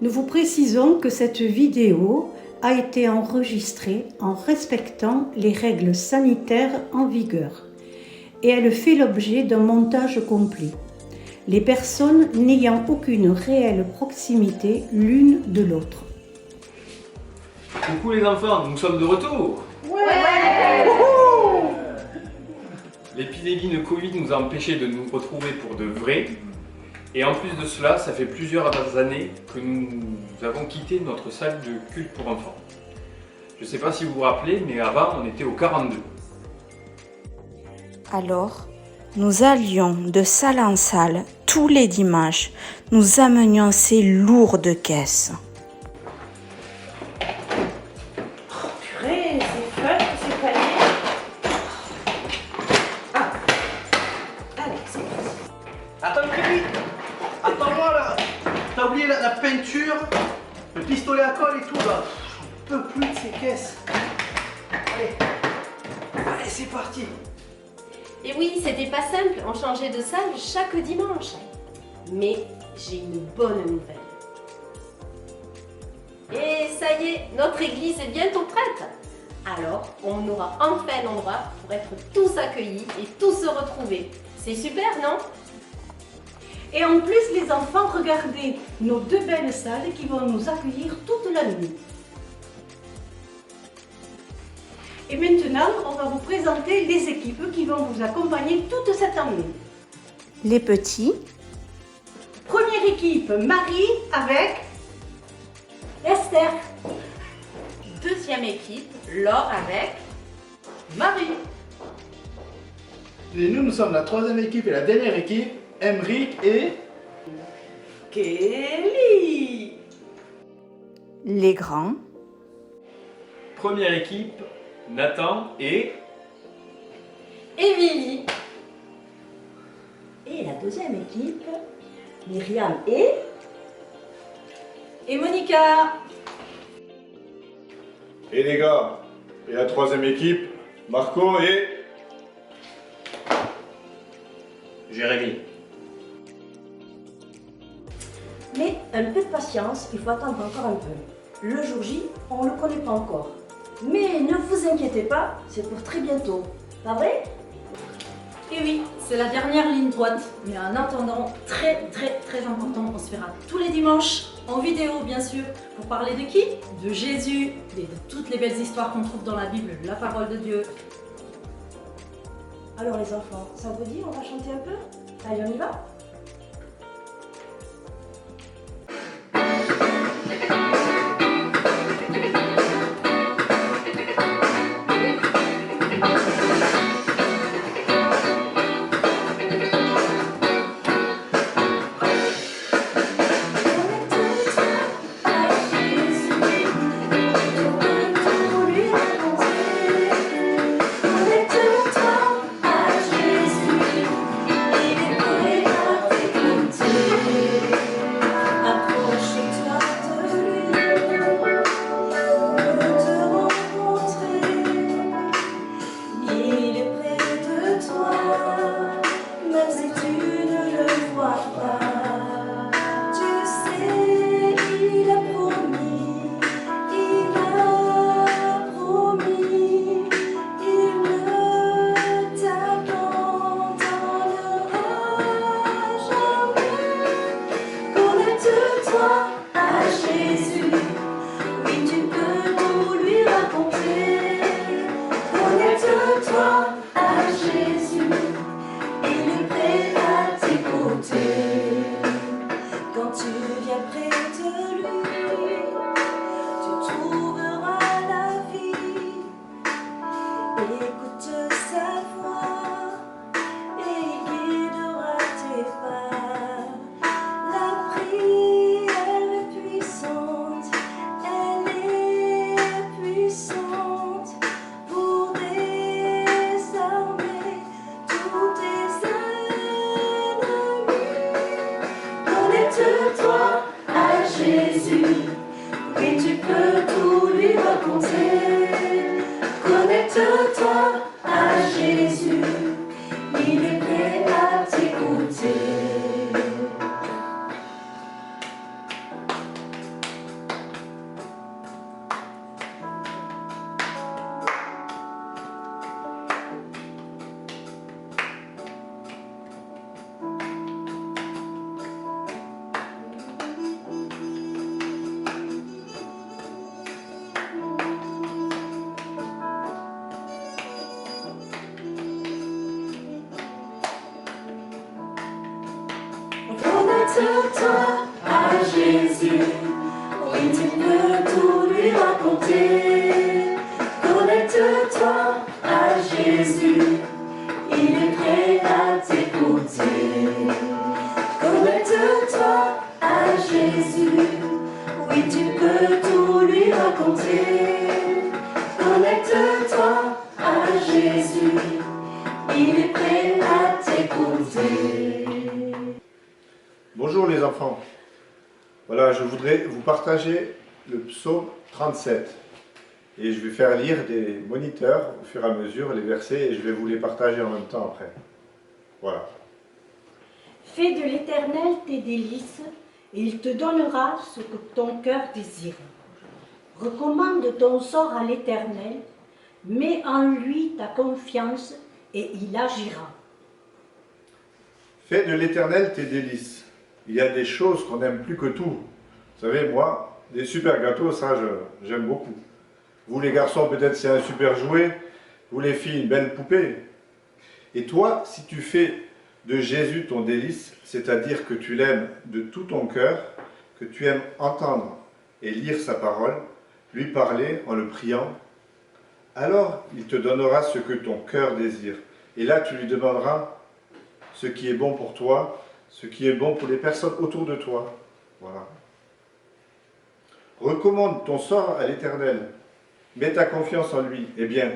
Nous vous précisons que cette vidéo a été enregistrée en respectant les règles sanitaires en vigueur et elle fait l'objet d'un montage complet. Les personnes n'ayant aucune réelle proximité l'une de l'autre. Coucou les enfants, nous sommes de retour. Ouais. L'épidémie de Covid nous a empêchés de nous retrouver pour de vrai. Et en plus de cela, ça fait plusieurs années que nous avons quitté notre salle de culte pour enfants. Je ne sais pas si vous vous rappelez, mais avant on était au 42. Alors, nous allions de salle en salle tous les dimanches. Nous amenions ces lourdes caisses. Purée, c'est fun, c'est panier. Ah. Allez, c'est parti. Attends, Crépi, attends-moi là. T'as oublié la peinture, le pistolet à colle et tout là. J'en peux plus de ces caisses. Allez, c'est parti. Et oui, c'était pas simple, on changeait de salle chaque dimanche. Mais j'ai une bonne nouvelle. Et ça y est, notre église est bientôt prête. Alors, on aura enfin l'endroit pour être tous accueillis et tous se retrouver. C'est super, non? Et en plus, les enfants, regardez nos deux belles salles qui vont nous accueillir toute la nuit. Et maintenant, on va vous présenter les équipes qui vont vous accompagner toute cette année. Les petits, Première équipe, Marie avec Esther. Deuxième équipe, Laure avec Marie. Et nous sommes la troisième équipe et la dernière équipe, Emeric et... Kelly. les grands, Première équipe, Nathan et... Émilie. Et la deuxième équipe, Myriam et Monica. Et les gars, et la troisième équipe, Marco et... Jérémy. Mais un peu de patience, il faut attendre encore un peu. Le jour J, on ne le connaît pas encore. Mais ne vous inquiétez pas, c'est pour très bientôt. Pas vrai? Et oui, c'est la dernière ligne droite. Mais en attendant, très important, on se verra tous les dimanches, en vidéo bien sûr, pour parler de qui? De Jésus et de toutes les belles histoires qu'on trouve dans la Bible, la parole de Dieu. Alors les enfants, ça vous dit, on va chanter un peu? Allez, on y va? Connecte-toi à Jésus, Connecte-toi à Jésus, oui tu peux tout lui raconter. Connecte-toi à Jésus, il est prêt à t'écouter. Connecte-toi à Jésus, oui tu peux tout lui raconter. Connecte-toi à Jésus, il est prêt à t'écouter. Bonjour les enfants. Voilà, je voudrais vous partager le psaume 37. Et je vais faire lire des moniteurs au fur et à mesure les versets et je vais vous les partager en même temps après. Voilà. Fais de l'Éternel tes délices, et il te donnera ce que ton cœur désire. Recommande ton sort à l'Éternel, mets en lui ta confiance, et il agira. Fais de l'Éternel tes délices. Il y a des choses qu'on aime plus que tout. Vous savez, moi, des super gâteaux, ça, j'aime beaucoup. Vous, les garçons, peut-être c'est un super jouet. Vous, les filles, une belle poupée. Et toi, si tu fais de Jésus ton délice, c'est-à-dire que tu l'aimes de tout ton cœur, que tu aimes entendre et lire sa parole, lui parler en le priant, alors il te donnera ce que ton cœur désire. Et là, tu lui demanderas ce qui est bon pour toi, ce qui est bon pour les personnes autour de toi. Voilà. Recommande ton sort à l'Éternel. Mets ta confiance en lui. Eh bien,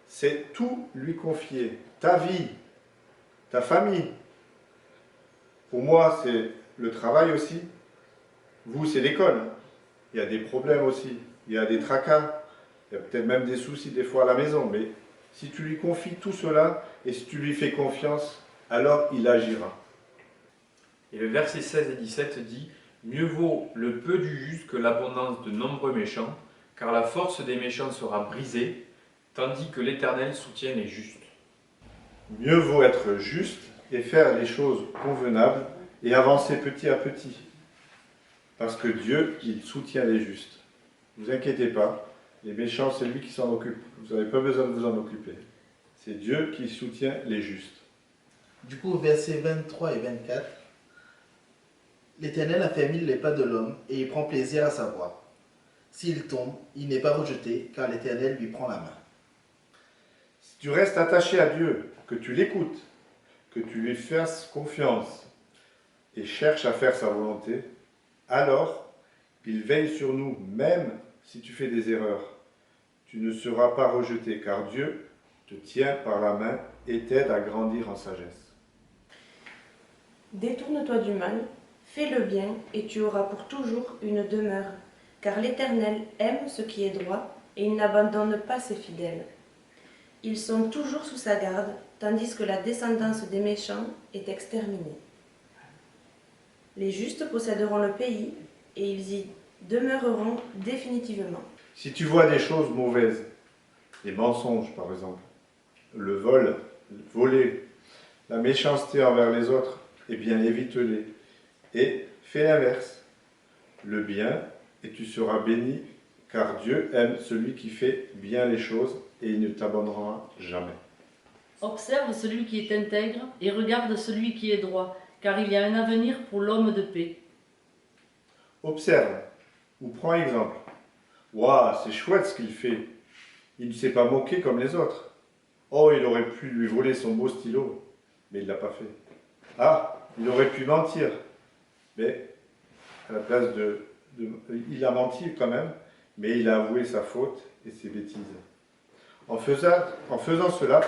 c'est tout lui confier. Ta vie, ta famille. Pour moi, c'est le travail aussi. Vous, c'est l'école. Il y a des problèmes aussi. Il y a des tracas. Il y a peut-être même des soucis des fois à la maison. Mais si tu lui confies tout cela et si tu lui fais confiance, alors il agira. Et le verset 16 et 17 dit « Mieux vaut le peu du juste que l'abondance de nombreux méchants, car la force des méchants sera brisée, tandis que l'Éternel soutient les justes. » Mieux vaut être juste et faire les choses convenables et avancer petit à petit. Parce que Dieu, il soutient les justes. Ne vous inquiétez pas, les méchants, c'est lui qui s'en occupe. Vous n'avez pas besoin de vous en occuper. C'est Dieu qui soutient les justes. Du coup, versets 23 et 24. L'Éternel a fait mille les pas de l'homme, et il prend plaisir à sa voix. S'il tombe, il n'est pas rejeté, car l'Éternel lui prend la main. Si tu restes attaché à Dieu, que tu l'écoutes, que tu lui fasses confiance et cherches à faire sa volonté, alors il veille sur nous, même si tu fais des erreurs. Tu ne seras pas rejeté, car Dieu te tient par la main et t'aide à grandir en sagesse. Détourne-toi du mal, fais le bien, et tu auras pour toujours une demeure, car l'Éternel aime ce qui est droit, et il n'abandonne pas ses fidèles. Ils sont toujours sous sa garde, tandis que la descendance des méchants est exterminée. Les justes posséderont le pays, et ils y demeureront définitivement. Si tu vois des choses mauvaises, des mensonges par exemple, le vol, voler, la méchanceté envers les autres, eh bien évite-les. Et fais l'inverse, le bien, et tu seras béni, car Dieu aime celui qui fait bien les choses, et il ne t'abandonnera jamais. Observe celui qui est intègre, et regarde celui qui est droit, car il y a un avenir pour l'homme de paix. Observe, ou prends exemple. Waouh, c'est chouette ce qu'il fait. Il ne s'est pas moqué comme les autres. Oh, il aurait pu lui voler son beau stylo, mais il ne l'a pas fait. Ah, il aurait pu mentir, mais à la place il a menti quand même, mais il a avoué sa faute et ses bêtises. En faisant cela,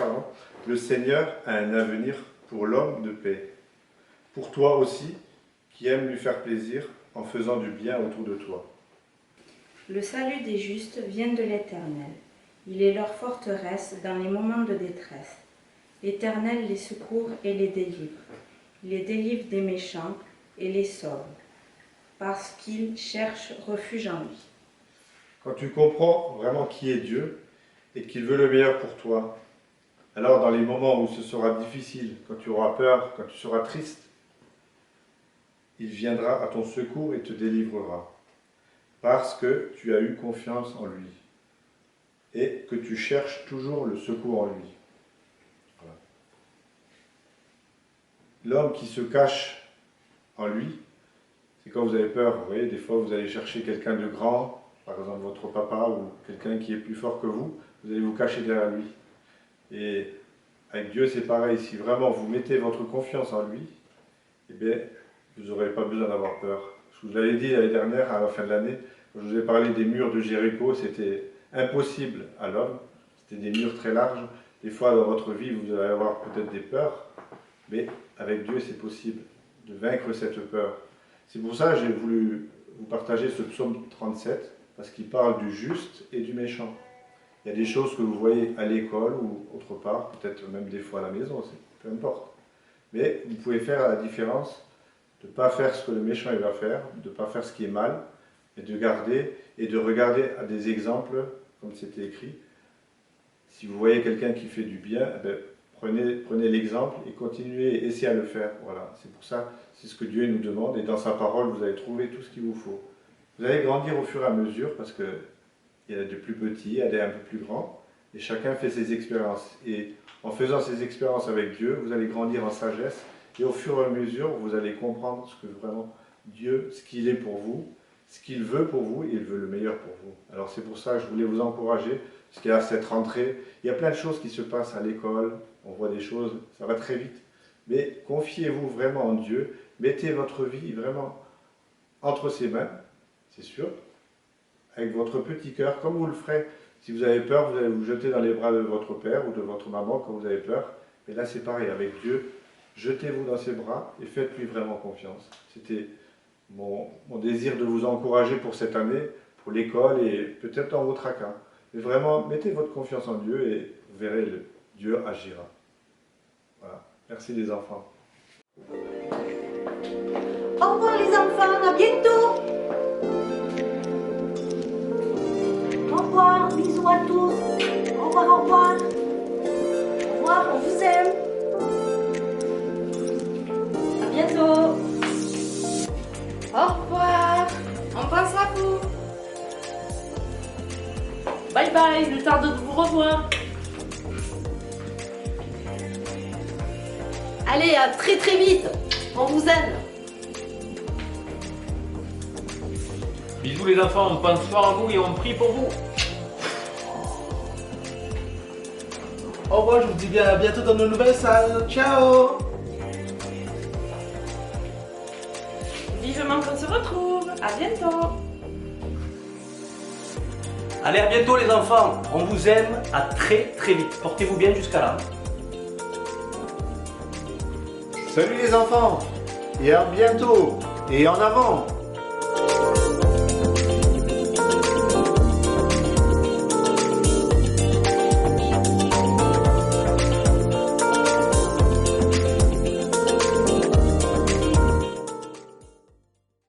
le Seigneur a un avenir pour l'homme de paix. Pour toi aussi, qui aime lui faire plaisir en faisant du bien autour de toi. Le salut des justes vient de l'Éternel. Il est leur forteresse dans les moments de détresse. L'Éternel les secourt et les délivre. Il les délivre des méchants et les sauve, parce qu'ils cherchent refuge en lui. Quand tu comprends vraiment qui est Dieu et qu'il veut le meilleur pour toi, alors dans les moments où ce sera difficile, quand tu auras peur, quand tu seras triste, il viendra à ton secours et te délivrera, parce que tu as eu confiance en lui et que tu cherches toujours le secours en lui. Voilà. L'homme qui se cache en lui. C'est quand vous avez peur, vous voyez, des fois vous allez chercher quelqu'un de grand, par exemple votre papa ou quelqu'un qui est plus fort que vous allez vous cacher derrière lui. Et avec Dieu c'est pareil, si vraiment vous mettez votre confiance en lui, eh bien vous n'aurez pas besoin d'avoir peur. Je vous l'avais dit l'année dernière, à la fin de l'année, quand je vous ai parlé des murs de Jéricho, c'était impossible à l'homme, c'était des murs très larges. Des fois dans votre vie vous allez avoir peut-être des peurs, mais avec Dieu c'est possible de vaincre cette peur. C'est pour ça que j'ai voulu vous partager ce psaume 37, parce qu'il parle du juste et du méchant. Il y a des choses que vous voyez à l'école ou autre part, peut-être même des fois à la maison, peu importe. Mais vous pouvez faire la différence de ne pas faire ce que le méchant il va faire, de ne pas faire ce qui est mal, et de garder et de regarder à des exemples, comme c'était écrit. Si vous voyez quelqu'un qui fait du bien, eh bien, prenez l'exemple et continuez, essayez à le faire. Voilà, c'est pour ça, c'est ce que Dieu nous demande, et dans sa parole, vous allez trouver tout ce qu'il vous faut. Vous allez grandir au fur et à mesure, parce qu'il y a des plus petits, il y a des un peu plus grands, et chacun fait ses expériences. Et en faisant ces expériences avec Dieu, vous allez grandir en sagesse, et au fur et à mesure, vous allez comprendre ce que vraiment Dieu, ce qu'il est pour vous, ce qu'il veut pour vous, et il veut le meilleur pour vous. Alors c'est pour ça que je voulais vous encourager, parce qu'il y a cette rentrée, il y a plein de choses qui se passent à l'école, on voit des choses, ça va très vite. Mais confiez-vous vraiment en Dieu, mettez votre vie vraiment entre ses mains, c'est sûr, avec votre petit cœur, comme vous le ferez. Si vous avez peur, vous allez vous jeter dans les bras de votre père ou de votre maman quand vous avez peur. Mais là c'est pareil, avec Dieu, jetez-vous dans ses bras et faites-lui vraiment confiance. C'était mon désir de vous encourager pour cette année, pour l'école et peut-être dans vos tracas. Mais vraiment, mettez votre confiance en Dieu et vous verrez, Dieu agira. Voilà. Merci les enfants. Au revoir les enfants, à bientôt. Au revoir, bisous à tous. Au revoir, au revoir. Au revoir, on vous aime. À bientôt. Au revoir. On pense à vous. Bye bye, ne tarde de vous revoir. Allez, à très très vite. On vous aime. Bisous les enfants, on pense fort à vous et on prie pour vous. Au revoir, je vous dis bien à bientôt dans nos nouvelles salles. Ciao. Vivement qu'on se retrouve. À bientôt. Allez, à bientôt les enfants. On vous aime. À très très vite. Portez-vous bien jusqu'à là. Salut les enfants, et à bientôt, et en avant.